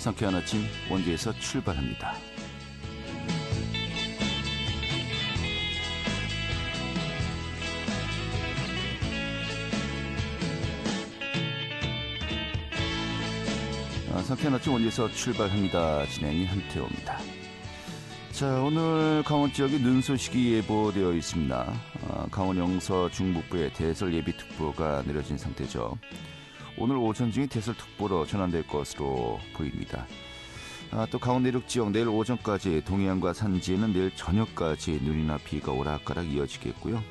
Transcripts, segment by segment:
상쾌한 아침 원주에서 출발합니다. 상쾌한 아침 원주에서 출발합니다. 진행이 한태호입니다. 자, 오늘 강원 지역에 눈 소식이 예보되어 있습니다. 강원 영서 중북부에 대설 예비특보가 내려진 상태죠. 오늘 오전 중에 대설특보로 전환될 것으로 보입니다. 또 강원 내륙 지역 내일 오전까지, 동해안과 산지에는 내일 저녁까지 눈이나 비가 오락가락 이어지겠고요.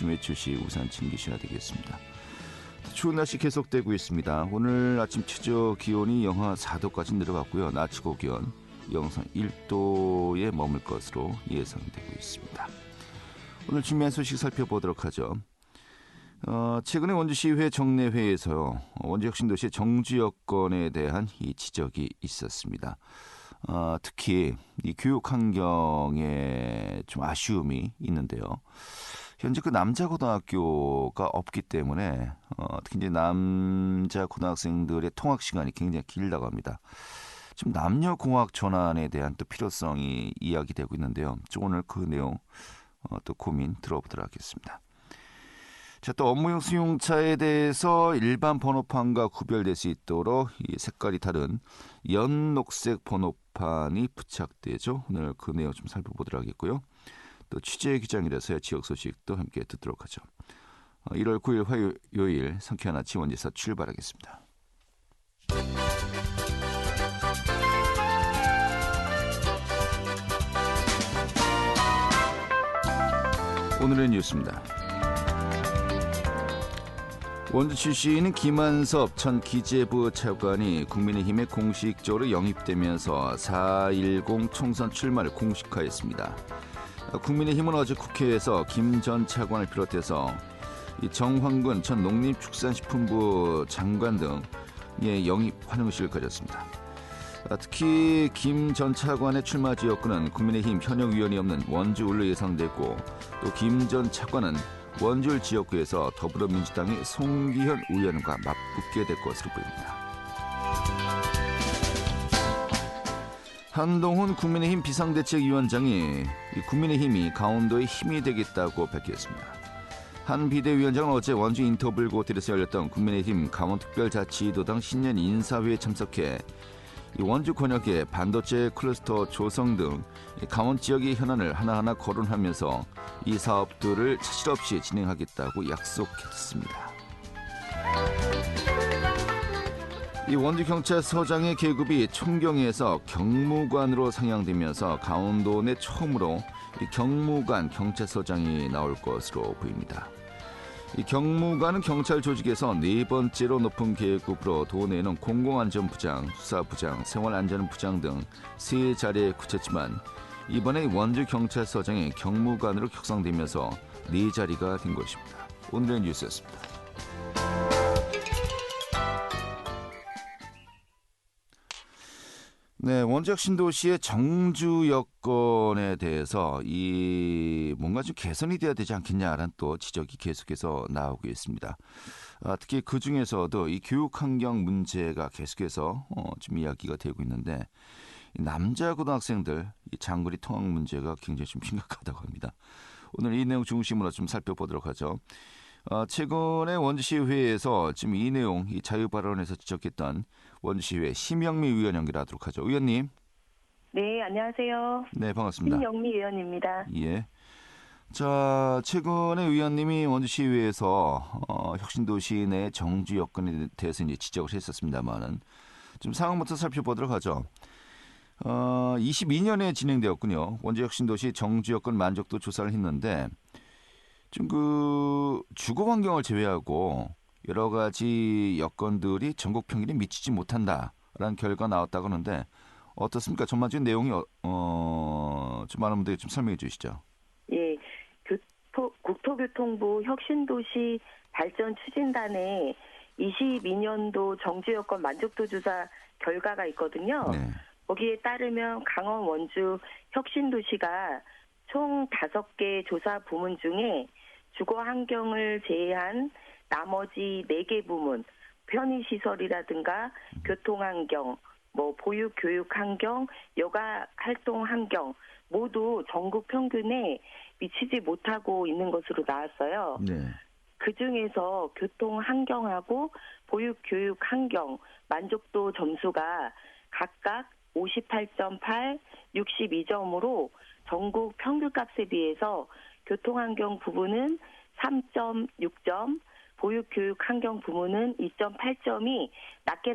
외출 시 우산 챙기셔야 되겠습니다. 추운 날씨 계속되고 있습니다. 오늘 아침 최저 기온이 영하 4도까지 내려갔고요. 낮 최고 기온 영상 1도에 머물 것으로 예상되고 있습니다. 오늘 준비한 소식 살펴보도록 하죠. 최근에 원주시의회 정례회에서 원주혁신도시의 정주 여건에 대한 이 지적이 있었습니다. 특히 이 교육 환경에 좀 아쉬움이 있는데요. 현재 그 남자 고등학교가 없기 때문에 특히 이제 남자 고등학생들의 통학 시간이 굉장히 길다고 합니다. 지금 남녀 공학 전환에 대한 또 필요성이 이야기되고 있는데요. 오늘 그 내용 또 고민 들어보도록 하겠습니다. 자, 또 업무용 승용차에 대해서 일반 번호판과 구별될 수 있도록 이 색깔이 다른 연녹색 번호판이 부착되죠. 오늘 그 내용 좀 살펴보도록 하겠고요. 또 취재 기장이라서요. 지역 소식도 함께 듣도록 하죠. 1월 9일 화요일 상쾌한 아침 원주에서 출발하겠습니다. 오늘의 뉴스입니다. 원주 출신인 김한섭 전 기재부 차관이 국민의힘에 공식적으로 영입되면서 4.10 총선 출마를 공식화했습니다. 국민의힘은 어제 국회에서 김 전 차관을 비롯해서 정황근 전 농림축산식품부 장관 등의 영입 환영식을 가졌습니다. 특히 김 전 차관의 출마 지역구는 국민의힘 현역 의원이 없는 원주 울로 예상됐고, 또 김 전 차관은 원주울 지역구에서 더불어민주당의 송기현 의원과 맞붙게 될 것으로 보입니다. 한동훈 국민의힘 비상대책위원장이 국민의힘이 강원도의 힘이 되겠다고 밝혔습니다. 한 비대위원장은 어제 원주 인터블 호텔에서 열렸던 국민의힘 강원특별자치도당 신년 인사회에 참석해 원주 권역의 반도체 클러스터 조성 등 강원 지역의 현안을 하나하나 거론하면서 이 사업들을 차질 없이 진행하겠다고 약속했습니다. 이 원주경찰서장의 계급이 총경에서 경무관으로 상향되면서 강원도 내 처음으로 이 경무관 경찰서장이 나올 것으로 보입니다. 이 경무관은 경찰 조직에서 네 번째로 높은 계급으로 도내에는 공공안전부장, 수사부장, 생활안전부장 등 세 자리에 그쳤지만 이번에 원주경찰서장이 경무관으로 격상되면서 네 자리가 된 것입니다. 오늘의 뉴스였습니다. 네, 원주역 신도시의 정주 여건에 대해서 뭔가 좀 개선이 돼야 되지 않겠냐라는 또 지적이 계속해서 나오고 있습니다. 특히 그 중에서도 이 교육 환경 문제가 계속해서 좀 이야기가 되고 있는데, 남자 고등학생들 이 장거리 통학 문제가 굉장히 좀 심각하다고 합니다. 오늘 이 내용 중심으로 좀 살펴보도록 하죠. 최근에 원주시의회에서 지금 이 내용, 이 자유발언에서 지적했던 원주시의회 심영미 의원 연결하도록 하죠. 의원님. 네, 안녕하세요. 네, 반갑습니다. 심영미 의원입니다. 예. 자, 최근에 의원님이 원주시의회에서 혁신도시 내 정주 여건에 대해서 이제 지적을 했었습니다만은 좀 상황부터 살펴보도록 하죠. 22년에 진행되었군요. 원주혁신도시 정주 여건 만족도 조사를 했는데, 좀 주거 환경을 제외하고 여러 가지 여건들이 전국 평균에 미치지 못한다라는 결과가 나왔다고 하는데 어떻습니까? 전반적인 내용이 좀 많은 분들이 좀 설명해 주시죠. 예, 국토교통부 혁신도시 발전 추진단의 22년도 정주 여건 만족도 조사 결과가 있거든요. 네. 거기에 따르면 강원 원주 혁신도시가 총 5개 조사 부문 중에 주거 환경을 제외한 나머지 4개 부문, 편의시설이라든가 교통환경, 뭐 보육 교육 환경, 여가 활동 환경 모두 전국 평균에 미치지 못하고 있는 것으로 나왔어요. 네. 그중에서 교통 환경하고 보육 교육 환경 만족도 점수가 각각 58.8, 62점으로 전국 평균값에 비해서 교통 환경 부분은 3.6점, 보육 교육 환경 부문은 2.8점이 낮게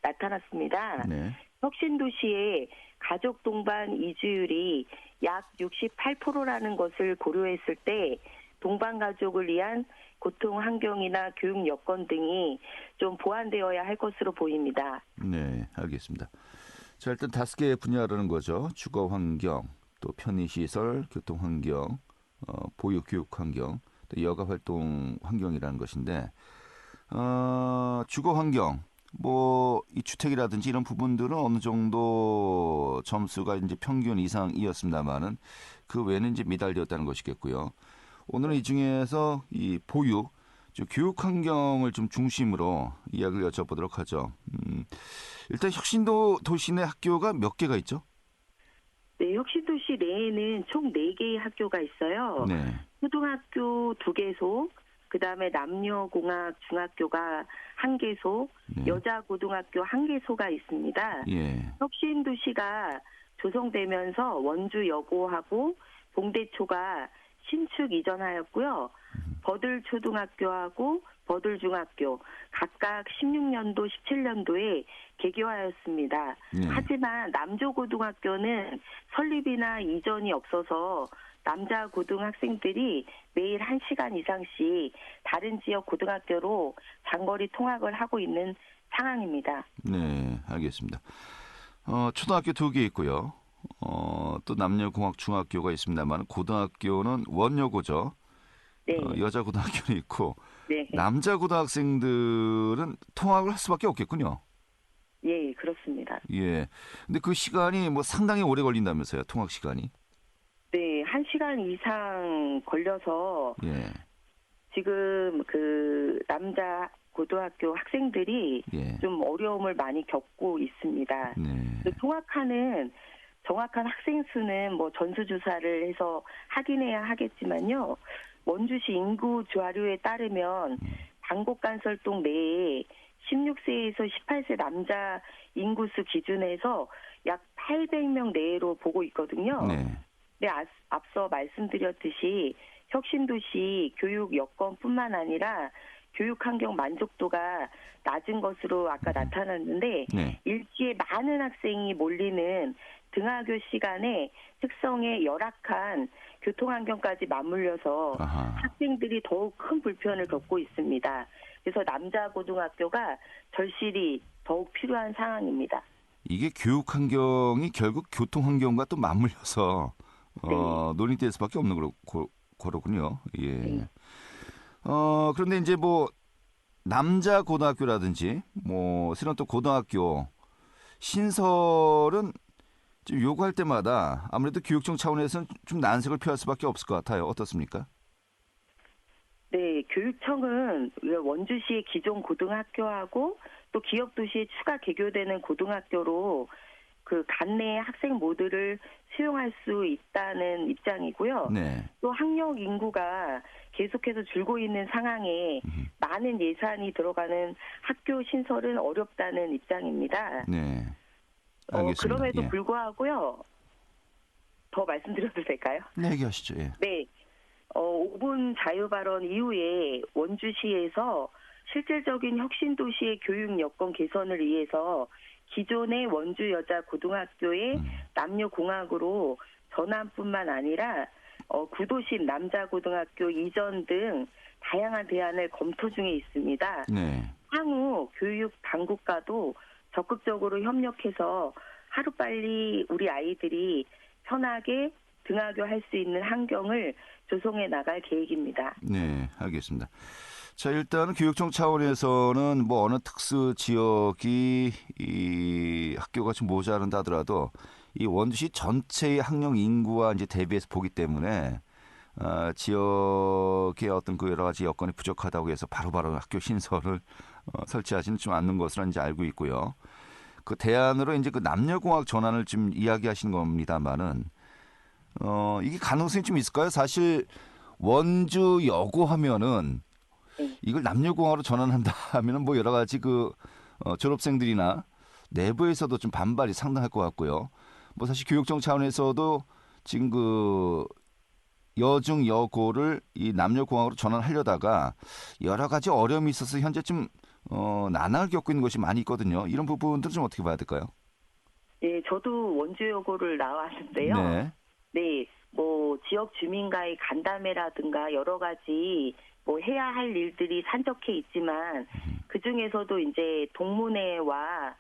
나타났습니다. 네. 혁신도시의 가족 동반 이주율이 약 68%라는 것을 고려했을 때 동반 가족을 위한 교통 환경이나 교육 여건 등이 좀 보완되어야 할 것으로 보입니다. 네, 알겠습니다. 자, 일단 5개의 분야라는 거죠. 주거 환경, 또 편의 시설, 교통 환경, 보육 교육 환경, 또 여가 활동 환경이라는 것인데, 주거 환경, 뭐 이 주택이라든지 이런 부분들은 어느 정도 점수가 이제 평균 이상이었습니다만은 그 외에는 이제 미달되었다는 것이겠고요. 오늘은 이 중에서 이 보육, 교육 환경을 좀 중심으로 이야기를 여쭤보도록 하죠. 일단 혁신도 도시 내 학교가 몇 개가 있죠? 네, 혁신도시 내에는 총 4개의 학교가 있어요. 네. 초등학교 2개소, 그다음에 남녀공학 중학교가 1개소, 네. 여자고등학교 1개소가 있습니다. 예. 혁신도시가 조성되면서 원주여고하고 봉대초가 신축 이전하였고요. 버들초등학교하고 버들중학교 각각 16년도, 17년도에 개교하였습니다. 네. 하지만 남조고등학교는 설립이나 이전이 없어서 남자 고등학생들이 매일 1시간 이상씩 다른 지역 고등학교로 장거리 통학을 하고 있는 상황입니다. 네, 알겠습니다. 초등학교 2개 있고요. 또 남녀공학 중학교가 있습니다만 고등학교는 원여고죠. 네. 여자 고등학교는 있고 네. 남자 고등학생들은 통학을 할 수밖에 없겠군요. 예, 그렇습니다. 예. 근데 그 시간이 뭐 상당히 오래 걸린다면서요, 통학 시간이? 네, 1시간 이상 걸려서 예. 지금 그 남자 고등학교 학생들이 예. 좀 어려움을 많이 겪고 있습니다. 네. 그 통학하는 정확한 학생 수는 뭐 전수조사를 해서 확인해야 하겠지만요. 원주시 인구 자료에 따르면 방곡간설동 내에 16세에서 18세 남자 인구수 기준에서 약 800명 내로 보고 있거든요. 네. 네, 앞서 말씀드렸듯이 혁신도시 교육 여건뿐만 아니라 교육 환경 만족도가 낮은 것으로 아까 나타났는데 네. 일지에 많은 학생이 몰리는 등하교 시간에 특성에 열악한 교통 환경까지 맞물려서 아하. 학생들이 더욱 큰 불편을 겪고 있습니다. 그래서 남자 고등학교가 절실히 더욱 필요한 상황입니다. 이게 교육 환경이 결국 교통 환경과 또 맞물려서 네. 논의될 수밖에 없는 거로군요. 예. 네. 그런데 이제 뭐 남자 고등학교라든지 뭐 새로운 또 고등학교 신설은 좀 요구할 때마다 아무래도 교육청 차원에서는 좀 난색을 표할 수밖에 없을 것 같아요. 어떻습니까? 네, 교육청은 원주시의 기존 고등학교하고 또 기업도시에 추가 개교되는 고등학교로 그 관내 학생 모두를 수용할 수 있다는 입장이고요. 네. 또 학력 인구가 계속해서 줄고 있는 상황에 많은 예산이 들어가는 학교 신설은 어렵다는 입장입니다. 네. 알겠습니다. 그럼에도 예. 불구하고요. 더 말씀드려도 될까요? 네, 얘기하시죠. 예. 네. 5분 자유발언 이후에 원주시에서 실질적인 혁신도시의 교육 여건 개선을 위해서 기존의 원주 여자 고등학교의 남녀공학으로 전환뿐만 아니라 구도심 남자 고등학교 이전 등 다양한 대안을 검토 중에 있습니다. 네. 향후 교육 당국과도 적극적으로 협력해서 하루빨리 우리 아이들이 편하게 등하교할 수 있는 환경을 조성해 나갈 계획입니다. 네, 알겠습니다. 자, 일단은 교육청 차원에서는 뭐 어느 특수 지역이 이 학교가 좀 모자란다 하더라도 이 원주시 전체의 학령 인구와 이제 대비해서 보기 때문에 지역의 어떤 그 여러 가지 여건이 부족하다고 해서 바로바로 학교 신설을 설치하지는 좀 않는 것으로 이제 알고 있고요. 그 대안으로 이제 그 남녀공학 전환을 좀 이야기하시는 겁니다만은 이게 가능성이 좀 있을까요? 사실 원주 여고 하면은 네. 이걸 남녀공학으로 전환한다 하면은 뭐 여러 가지 그 졸업생들이나 내부에서도 좀 반발이 상당할 것 같고요. 뭐 사실 교육청 차원에서도 지금 그 여중 여고를 이 남녀공학으로 전환하려다가 여러 가지 어려움이 있어서 현재 좀 난항을 겪고 있는 것이 많이 있거든요. 이런 부분들은 좀 어떻게 봐야 될까요? 네, 저도 원주여고를 나왔는데요. 네, 네, 뭐 지역 주민과의 간담회라든가 여러 가지 뭐 해야 할 일들이 산적해 있지만 그 중에서도 이제 동문회와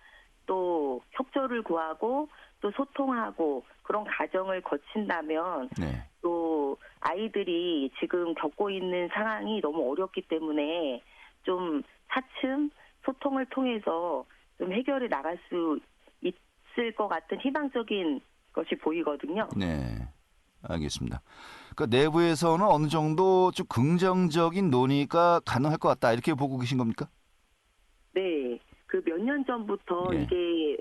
또 협조를 구하고 또 소통하고 그런 과정을 거친다면 네, 또 아이들이 지금 겪고 있는 상황이 너무 어렵기 때문에 좀 차츰 소통을 통해서 좀 해결해 나갈 수 있을 것 같은 희망적인 것이 보이거든요. 네. 알겠습니다. 그러니까 내부에서는 어느 정도 좀 긍정적인 논의가 가능할 것 같다 이렇게 보고 계신 겁니까? 네. 그 몇 년 전부터 예. 이게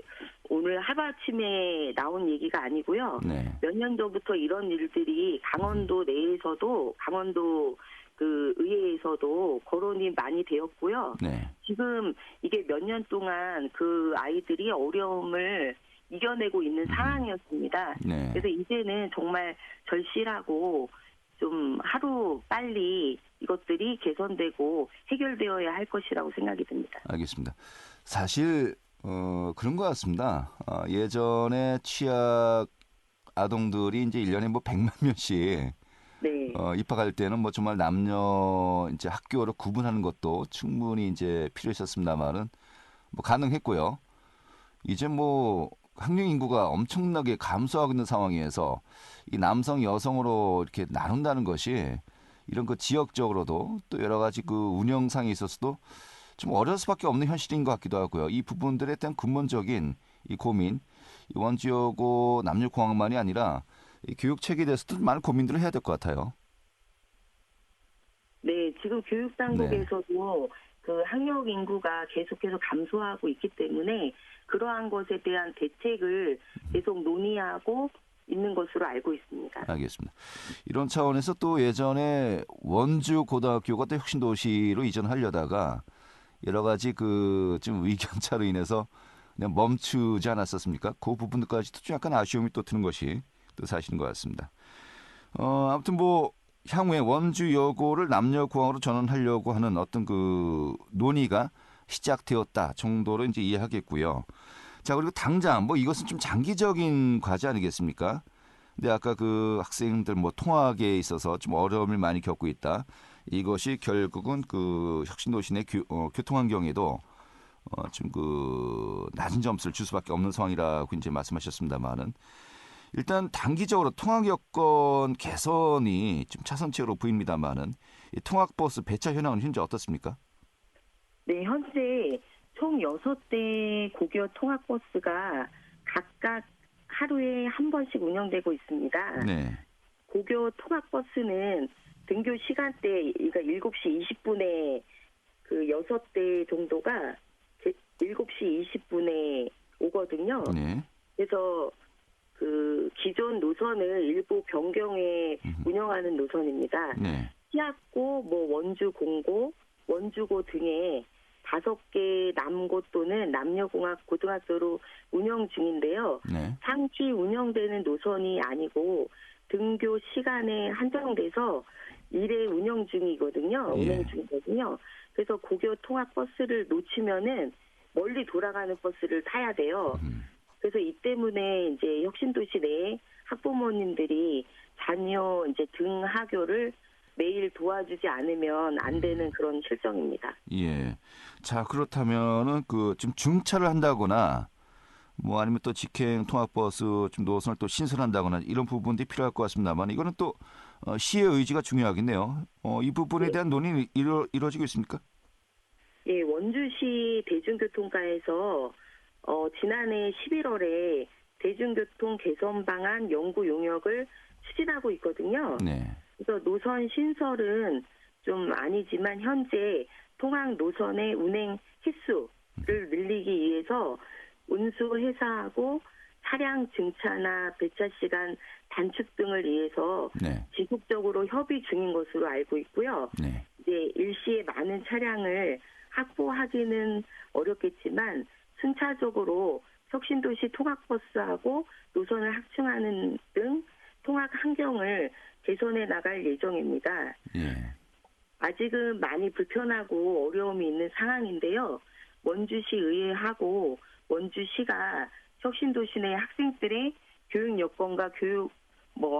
오늘 하루아침에 나온 얘기가 아니고요. 네. 몇 년 전부터 이런 일들이 강원도 내에서도 강원도 그 의회에서도 거론이 많이 되었고요. 네. 지금 이게 몇 년 동안 그 아이들이 어려움을 이겨내고 있는 상황이었습니다. 네. 그래서 이제는 정말 절실하고 좀 하루 빨리 이것들이 개선되고 해결되어야 할 것이라고 생각이 듭니다. 알겠습니다. 사실 그런 것 같습니다. 예전에 취약 아동들이 이제 1년에 뭐 100만 명씩 네. 입학할 때는 뭐 정말 남녀 이제 학교를 구분하는 것도 충분히 이제 필요했었습니다만은 뭐 가능했고요. 이제 뭐 학령 인구가 엄청나게 감소하고 있는 상황에서 이 남성 여성으로 이렇게 나눈다는 것이 이런 그 지역적으로도 또 여러 가지 그 운영상에 있어서도 좀 어려울 수밖에 없는 현실인 것 같기도 하고요. 이 부분들에 대한 근본적인 이 고민, 이 원주여고 남녀공학만이 아니라 이 교육 체계에 대해서도 많은 고민들을 해야 될 것 같아요. 네, 지금 네. 교육당국에서도 그 학력 인구가 계속해서 감소하고 있기 때문에 그러한 것에 대한 대책을 계속 논의하고 있는 것으로 알고 있습니다. 알겠습니다. 이런 차원에서 또 예전에 원주 고등학교가 또 혁신도시로 이전하려다가 여러 가지 그 좀 의견차로 인해서 그냥 멈추지 않았었습니까? 그 부분들까지도 좀 약간 아쉬움이 또 드는 것이 또 사실인 것 같습니다. 아무튼 뭐 향후에 원주 여고를 남녀공학으로 전환하려고 하는 어떤 그 논의가 시작되었다 정도로 이제 이해하겠고요. 자, 그리고 당장 뭐 이것은 좀 장기적인 과제 아니겠습니까? 근데 아까 그 학생들 뭐 통학에 있어서 좀 어려움을 많이 겪고 있다. 이것이 결국은 그 혁신도시 내 교통 환경에도 좀 그 낮은 점수를 줄 수밖에 없는 상황이라고 이제 말씀하셨습니다만은 일단 단기적으로 통학 여건 개선이 좀 차선책으로 보입니다만은 이 통학버스 배차 현황은 현재 어떻습니까? 네, 현재 총 6대 고교 통학버스가 각각 하루에 한 번씩 운영되고 있습니다. 네, 고교 통학버스는 등교 시간대, 그러니까 7시 20분에 그 6대 정도가 7시 20분에 오거든요. 네, 그래서 그 기존 노선을 일부 변경해 운영하는 노선입니다. 네, 시학고, 뭐 원주 공고, 원주고 등의 5개 남고 또는 남녀공학 고등학교로 운영 중인데요. 네, 장기 운영되는 노선이 아니고 등교 시간에 한정돼서 일회 운영 중이거든요. 예. 운영 중이거든요. 그래서 고교 통학 버스를 놓치면은 멀리 돌아가는 버스를 타야 돼요. 그래서 이 때문에 이제 혁신도시 내 학부모님들이 자녀 이제 등하교를 매일 도와주지 않으면 안 되는 그런 실정입니다. 예. 자, 그렇다면은 그 좀 중차를 한다거나 뭐 아니면 또 직행 통학버스 좀 노선을 또 신설한다거나 이런 부분들이 필요할 것 같습니다만 이거는 또 시의 의지가 중요하겠네요. 이 부분에 대한 논의는 이루어지고 있습니까? 예, 원주시 대중교통과에서 지난해 11월에 대중교통 개선 방안 연구 용역을 추진하고 있거든요. 네. 그래서 노선 신설은 좀 아니지만 현재 통학 노선의 운행 횟수를 늘리기 위해서 운수 회사하고 차량 증차나 배차 시간 단축 등을 위해서 네. 지속적으로 협의 중인 것으로 알고 있고요. 네. 이제 일시에 많은 차량을 확보하기는 어렵겠지만 순차적으로 혁신도시 통학버스하고 노선을 확충하는 등 통학 환경을 개선해 나갈 예정입니다. 예. 아직은 많이 불편하고 어려움이 있는 상황인데요. 원주시 의회하고 원주시가 혁신도시 내 학생들의 교육 여건과 교육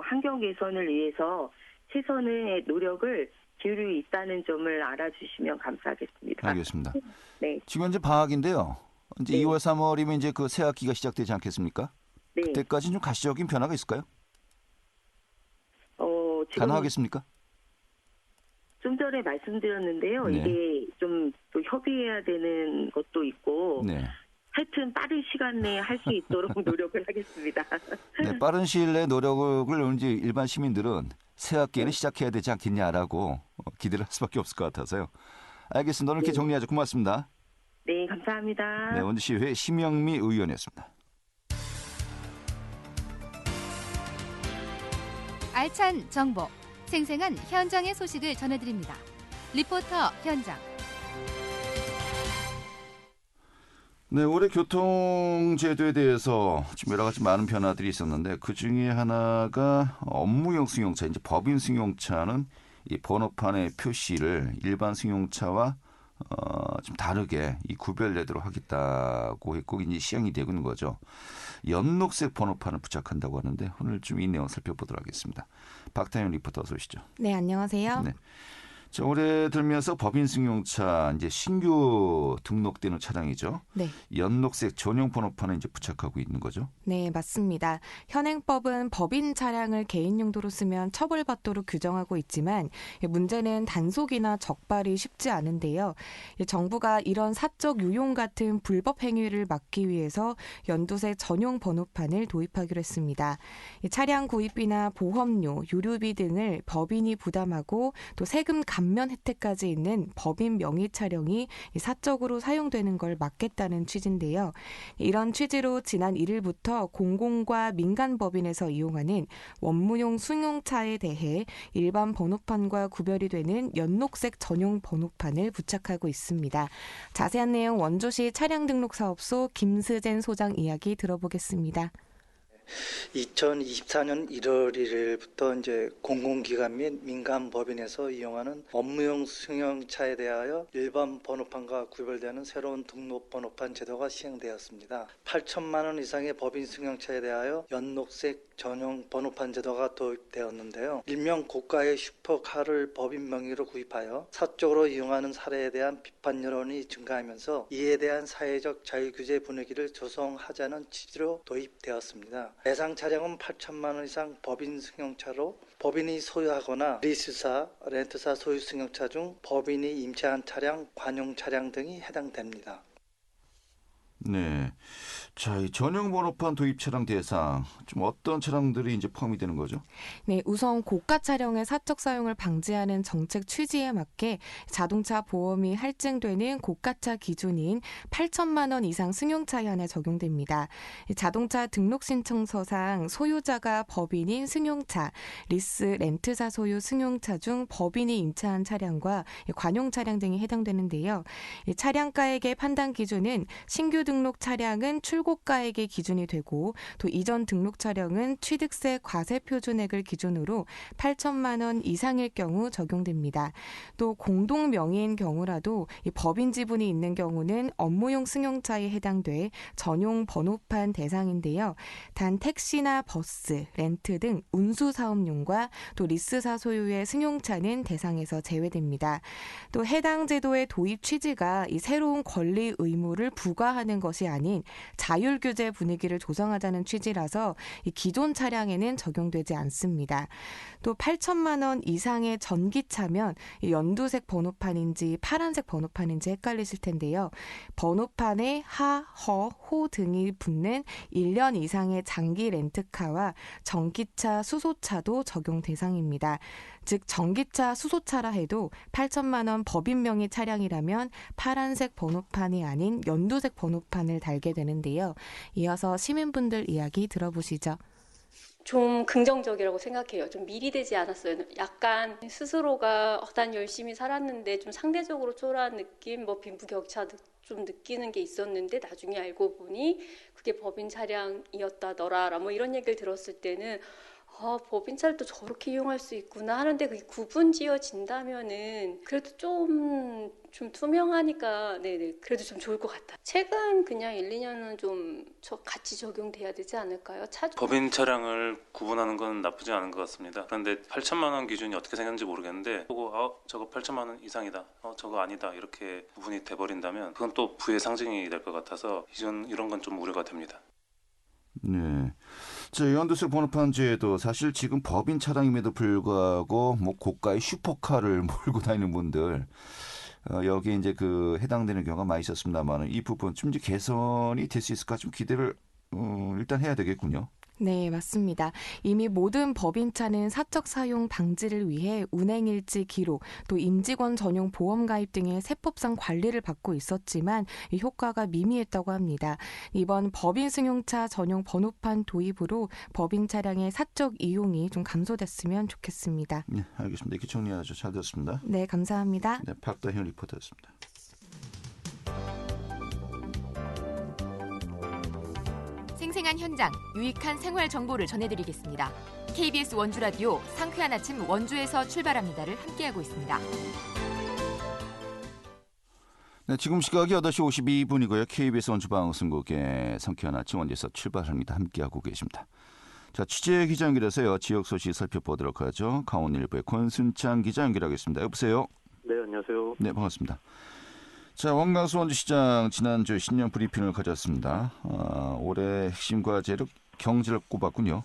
환경 개선을 위해서 최선의 노력을 기울이고 있다는 점을 알아주시면 감사하겠습니다. 알겠습니다. 네. 지금 현재 방학인데요. 이제 네. 2월, 3월이면 이제 그 새 학기가 시작되지 않겠습니까? 네. 그때까지는 좀 가시적인 변화가 있을까요? 지금 가능하겠습니까? 좀 전에 말씀드렸는데요. 네. 이게 좀 또 협의해야 되는 것도 있고 네. 하여튼 빠른 시간 내에 할 수 있도록 노력을 하겠습니다. 네, 빠른 시일 내에 노력을 이제 일반 시민들은 새 학기에는 시작해야 되지 않겠냐라고 기대를 할 수밖에 없을 것 같아서요. 알겠습니다. 오늘 이렇게 네. 정리하죠. 고맙습니다. 네, 감사합니다. 네, 원주시의회 심영미 의원이었습니다. 알찬 정보, 생생한 현장의 소식을 전해드립니다. 리포터 현장. 네, 올해 교통제도에 대해서 지금 여러 가지 많은 변화들이 있었는데 그 중에 하나가 업무용 승용차, 이제 법인 승용차는 이 번호판의 표시를 일반 승용차와 좀 다르게 이 구별되도록 하겠다고 했고 이제 시행이 되고 있는 거죠. 연녹색 번호판을 부착한다고 하는데 오늘 좀 이 내용 살펴보도록 하겠습니다. 박타현 리포터 어서 오시죠. 네, 안녕하세요. 네. 자, 올해 들면서 법인 승용차 이제 신규 등록되는 차량이죠. 네. 연녹색 전용 번호판을 이제 부착하고 있는 거죠. 네, 맞습니다. 현행법은 법인 차량을 개인 용도로 쓰면 처벌받도록 규정하고 있지만 문제는 단속이나 적발이 쉽지 않은데요. 정부가 이런 사적 유용 같은 불법 행위를 막기 위해서 연두색 전용 번호판을 도입하기로 했습니다. 차량 구입비나 보험료, 유류비 등을 법인이 부담하고 또 세금 감면 혜택까지 있는 법인 명의 차량이 사적으로 사용되는 걸 막겠다는 취지인데요. 이런 취지로 지난 1일부터 공공과 민간 법인에서 이용하는 원무용 승용차에 대해 일반 번호판과 구별이 되는 연녹색 전용 번호판을 부착하고 있습니다. 자세한 내용 원주시 차량등록사업소 김스젠 소장 이야기 들어보겠습니다. 2024년 1월 1일부터 이제 공공기관 및 민간 법인에서 이용하는 업무용 승용차에 대하여 일반 번호판과 구별되는 새로운 등록 번호판 제도가 시행되었습니다. 8천만 원 이상의 법인 승용차에 대하여 연녹색 전용 번호판 제도가 도입되었는데요. 일명 고가의 슈퍼카를 법인 명의로 구입하여 사적으로 이용하는 사례에 대한 비판 여론이 증가하면서 이에 대한 사회적 자율규제 분위기를 조성하자는 취지로 도입되었습니다. 대상 차량은 8천만 원 이상 법인 승용차로 법인이 소유하거나 리스사, 렌트사 소유 승용차 중 법인이 임차한 차량, 관용 차량 등이 해당됩니다. 네. 자, 이 전용 번호판 도입 차량 대상 좀 어떤 차량들이 이제 포함이 되는 거죠? 네, 우선 고가 차량의 사적 사용을 방지하는 정책 취지에 맞게 자동차 보험이 할증되는 고가차 기준인 8천만 원 이상 승용차에 한해 적용됩니다. 자동차 등록 신청서상 소유자가 법인인 승용차, 리스, 렌트사 소유 승용차 중 법인이 임차한 차량과 관용 차량 등이 해당되는데요. 차량가액의 판단 기준은 신규 등록 차량은 출고가액의 기준이 되고 또 이전 등록 차량은 취득세 과세 표준액을 기준으로 8천만 원 이상일 경우 적용됩니다. 또 공동 명의인 경우라도 이 법인 지분이 있는 경우는 업무용 승용차에 해당돼 전용 번호판 대상인데요. 단 택시나 버스, 렌트 등 운수 사업용과 또 리스사 소유의 승용차는 대상에서 제외됩니다. 또 해당 제도의 도입 취지가 이 새로운 권리 의무를 부과하는 것이 아닌 자율규제 분위기를 조성하자는 취지라서 이 기존 차량에는 적용되지 않습니다. 또 8천만 원 이상의 전기차면 연두색 번호판인지 파란색 번호판인지 헷갈리실 텐데요. 번호판에 하, 허, 호 등이 붙는 1년 이상의 장기 렌트카와 전기차, 수소차도 적용 대상입니다. 즉 전기차, 수소차라 해도 8천만 원 법인 명의 차량이라면 파란색 번호판이 아닌 연두색 번호판을 달게 되는데요. 이어서 시민분들 이야기 들어보시죠. 좀 긍정적이라고 생각해요. 좀 미리 되지 않았어요. 약간 스스로가 난 열심히 살았는데 좀 상대적으로 초라한 느낌, 빈부격차 좀 느끼는 게 있었는데 나중에 알고 보니 그게 법인 차량이었다더라. 이런 얘기를 들었을 때는 법인 차를 또 저렇게 이용할 수 있구나 하는데 그게 구분 지어진다면은 그래도 좀 투명하니까 그래도 좀 좋을 것 같아요. 최근 그냥 1, 2년은 좀 같이 적용돼야 되지 않을까요? 법인 차량을 구분하는 건 나쁘지 않은 것 같습니다. 그런데 8천만 원 기준이 어떻게 생겼는지 모르겠는데 보고 저거 8천만 원 이상이다, 저거 아니다 이렇게 구분이 돼버린다면 그건 또 부의 상징이 될 것 같아서 이런 건 좀 우려가 됩니다. 네. 연두색 번호판제도 사실 지금 법인 차량임에도 불구하고 고가의 슈퍼카를 몰고 다니는 분들 여기에 이제 해당되는 경우가 많이 있었습니다만 이 부분 좀 이제 개선이 될 수 있을까 좀 기대를 일단 해야 되겠군요. 네, 맞습니다. 이미 모든 법인차는 사적 사용 방지를 위해 운행일지 기록, 또 임직원 전용 보험 가입 등의 세법상 관리를 받고 있었지만 이 효과가 미미했다고 합니다. 이번 법인 승용차 전용 번호판 도입으로 법인 차량의 사적 이용이 좀 감소됐으면 좋겠습니다. 네, 알겠습니다. 이렇게 정리 아주 잘 됐습니다. 네, 감사합니다. 네, 박다현 리포터였습니다. 생생한 현장, 유익한 생활 정보를 전해드리겠습니다. KBS 원주라디오 상쾌한 아침 원주에서 출발합니다를 함께하고 있습니다. 네, 지금 시각이 8시 52분이고요. KBS 원주방송국의 상쾌한 아침 원주에서 출발합니다. 함께하고 계십니다. 자, 취재 기자 연결해서요. 지역 소식 살펴보도록 하죠. 강원일보의 권순창 기자 연결하겠습니다. 여보세요? 네, 안녕하세요. 네, 반갑습니다. 자, 원광수 원주시장 지난주 신년 브리핑을 가졌습니다. 올해 핵심 과제로 경제를 꼽았군요.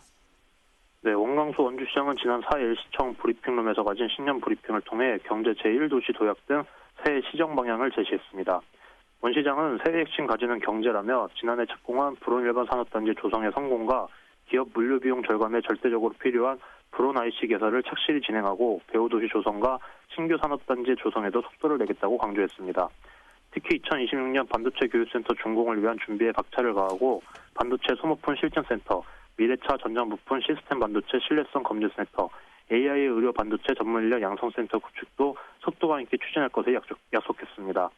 네, 원광수 원주시장은 지난 4일 시청 브리핑룸에서 가진 신년 브리핑을 통해 경제 제1도시 도약 등 새해 시정 방향을 제시했습니다. 원 시장은 새해 핵심 과제는 경제라며 지난해 착공한 불온일반 산업단지 조성의 성공과 기업 물류비용 절감에 절대적으로 필요한 불온 IC 개설을 착실히 진행하고 배후도시 조성과 신규 산업단지 조성에도 속도를 내겠다고 강조했습니다. 특히 2026년 반도체 교육센터 준공을 위한 준비에 박차를 가하고 반도체 소모품 실증센터, 미래차 전장 부품 시스템 반도체 신뢰성 검증센터, AI 의료 반도체 전문 인력 양성센터 구축도 속도감 있게 추진할 것을 약속했습니다.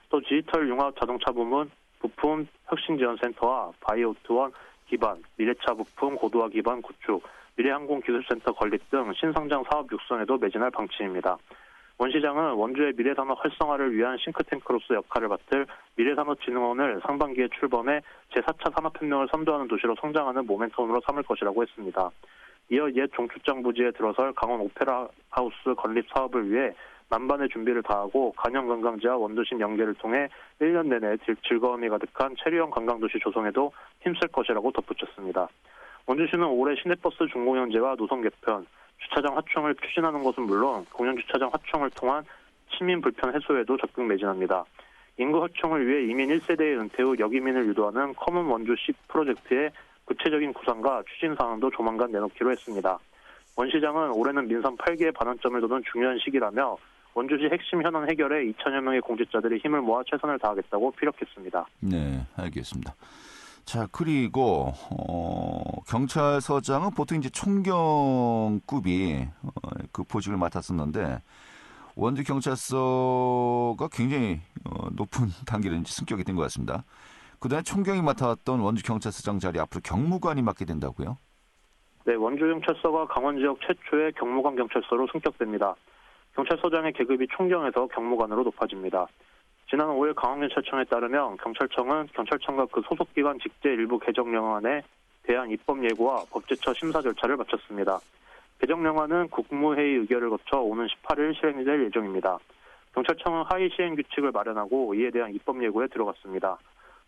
또 디지털 융합 자동차 부문 부품 혁신지원센터와 바이오트원 기반, 미래차 부품 고도화 기반 구축, 미래항공기술센터 건립 등 신성장 사업 육성에도 매진할 방침입니다. 원 시장은 원주의 미래산업 활성화를 위한 싱크탱크로서 역할을 맡을 미래산업진흥원을 상반기에 출범해 제4차 산업혁명을 선도하는 도시로 성장하는 모멘텀으로 삼을 것이라고 했습니다. 이어 옛 종출장 부지에 들어설 강원 오페라 하우스 건립 사업을 위해 만반의 준비를 다하고 간현관광지와 원도심 연계를 통해 1년 내내 즐거움이 가득한 체류형 관광도시 조성에도 힘쓸 것이라고 덧붙였습니다. 원주시는 올해 시내버스 중공영제와 노선 개편, 주차장 확충을 추진하는 것은 물론 공영주차장 확충을 통한 시민 불편 해소에도 적극 매진합니다. 인구 확충을 위해 이민 1세대의 은퇴 후 여기민을 유도하는 커먼 원주시 프로젝트의 구체적인 구상과 추진 사항도 조만간 내놓기로 했습니다. 원 시장은 올해는 민선 8개의 반환점을 도는 중요한 시기라며 원주시 핵심 현안 해결에 2천여 명의 공직자들이 힘을 모아 최선을 다하겠다고 피력했습니다. 네, 알겠습니다. 자, 그리고 경찰서장은 보통 이제 총경급이 그 보직을 맡았었는데 원주 경찰서가 굉장히 높은 단계로 이제 승격이 된 것 같습니다. 그다음에 총경이 맡아왔던 원주 경찰서장 자리 앞으로 경무관이 맡게 된다고요? 네, 원주 경찰서가 강원 지역 최초의 경무관 경찰서로 승격됩니다. 경찰서장의 계급이 총경에서 경무관으로 높아집니다. 지난 5일 강원경찰청에 따르면 경찰청은 경찰청과 그 소속기관 직제 일부 개정령안에 대한 입법 예고와 법제처 심사 절차를 마쳤습니다. 개정령안은 국무회의 의결을 거쳐 오는 18일 실행이 될 예정입니다. 경찰청은 하위 시행규칙을 마련하고 이에 대한 입법 예고에 들어갔습니다.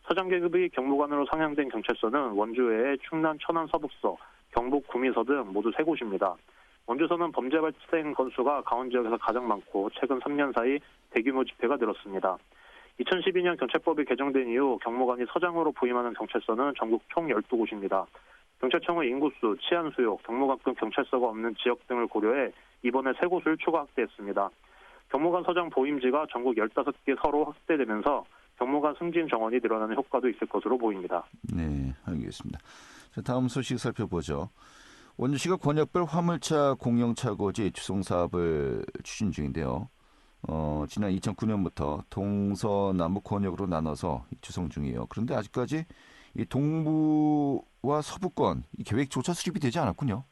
서장 계급이 경무관으로 상향된 경찰서는 원주 외에 충남, 천안, 서북서, 경북, 구미서 등 모두 3곳입니다. 원주서는 범죄 발생 건수가 강원 지역에서 가장 많고 최근 3년 사이 대규모 집회가 늘었습니다. 2012년 경찰법이 개정된 이후 경무관이 서장으로 부임하는 경찰서는 전국 총 12곳입니다. 경찰청은 인구수, 치안 수요, 경무관급 경찰서가 없는 지역 등을 고려해 이번에 3곳을 추가 확대했습니다. 경무관 서장 보임지가 전국 15개 서로 확대되면서 경무관 승진 정원이 늘어나는 효과도 있을 것으로 보입니다. 네, 알겠습니다. 자, 다음 소식 살펴보죠. 원주시가 권역별 화물차 공영차고지 추송 사업을 추진 중인데요. 지난 2009년부터 동서남북 권역으로 나눠서 추송 중이에요. 그런데 아직까지 이 동부와 서부권 이 계획조차 수립이 되지 않았군요.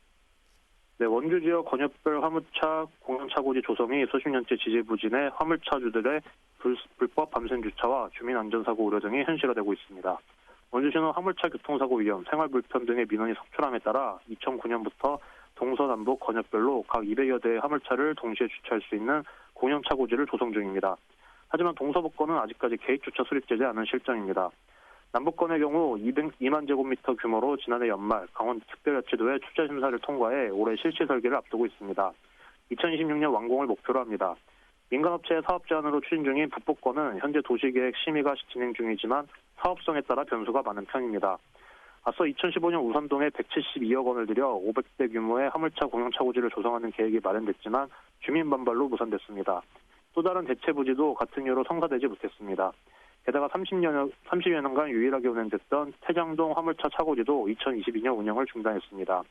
네, 원주 지역 권역별 화물차 공영차고지 조성이 수십 년째 지지부진해 화물차주들의 불법 밤샘 주차와 주민 안전사고 우려 등이 현실화되고 있습니다. 원주시는 화물차 교통사고 위험, 생활 불편 등의 민원이 속출함에 따라 2009년부터 동서남북 권역별로 각 200여 대의 화물차를 동시에 주차할 수 있는 공영차고지를 조성 중입니다. 하지만 동서북권은 아직까지 계획조차 수립되지 않은 실정입니다. 남북권의 경우 2만 제곱미터 규모로 지난해 연말 강원특별자치도의 투자심사를 통과해 올해 실시 설계를 앞두고 있습니다. 2026년 완공을 목표로 합니다. 민간업체의 사업 제안으로 추진 중인 북부권은 현재 도시계획 심의가 진행 중이지만 사업성에 따라 변수가 많은 편입니다. 앞서 2015년 우산동에 172억 원을 들여 500대 규모의 화물차 공영차고지를 조성하는 계획이 마련됐지만 주민 반발로 무산됐습니다. 또 다른 대체 부지도 같은 이유로 성사되지 못했습니다. 게다가 30여 년간 유일하게 운행됐던 태장동 화물차 차고지도 2022년 운영을 중단했습니다.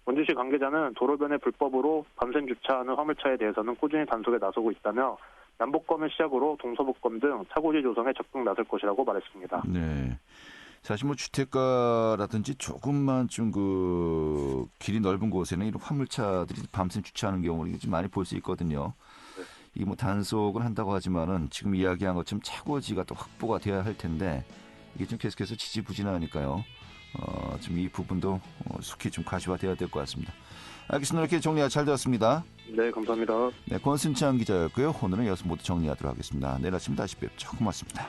원주시 관계자는 도로변에 불법으로 밤샘 주차하는 화물차에 대해서는 꾸준히 단속에 나서고 있다며 남북권을 시작으로 동서북권 등 차고지 조성에 적극 나설 것이라고 말했습니다. 네, 사실 뭐 주택가라든지 조금만 좀 그 길이 넓은 곳에는 이런 화물차들이 밤샘 주차하는 경우를 좀 많이 볼 수 있거든요. 이게 뭐 단속을 한다고 하지만은 지금 이야기한 것처럼 차고지가 또 확보가 돼야 할 텐데 이게 좀 계속해서 지지부진하니까요. 좀 이 부분도 속히 좀 가시화돼야 될 것 같습니다. 알겠습니다. 이렇게 정리가 잘 되었습니다. 네, 감사합니다. 네, 권순창 기자였고요. 오늘은 여기서 모두 정리하도록 하겠습니다. 내일 아침 다시 뵙죠. 고맙습니다.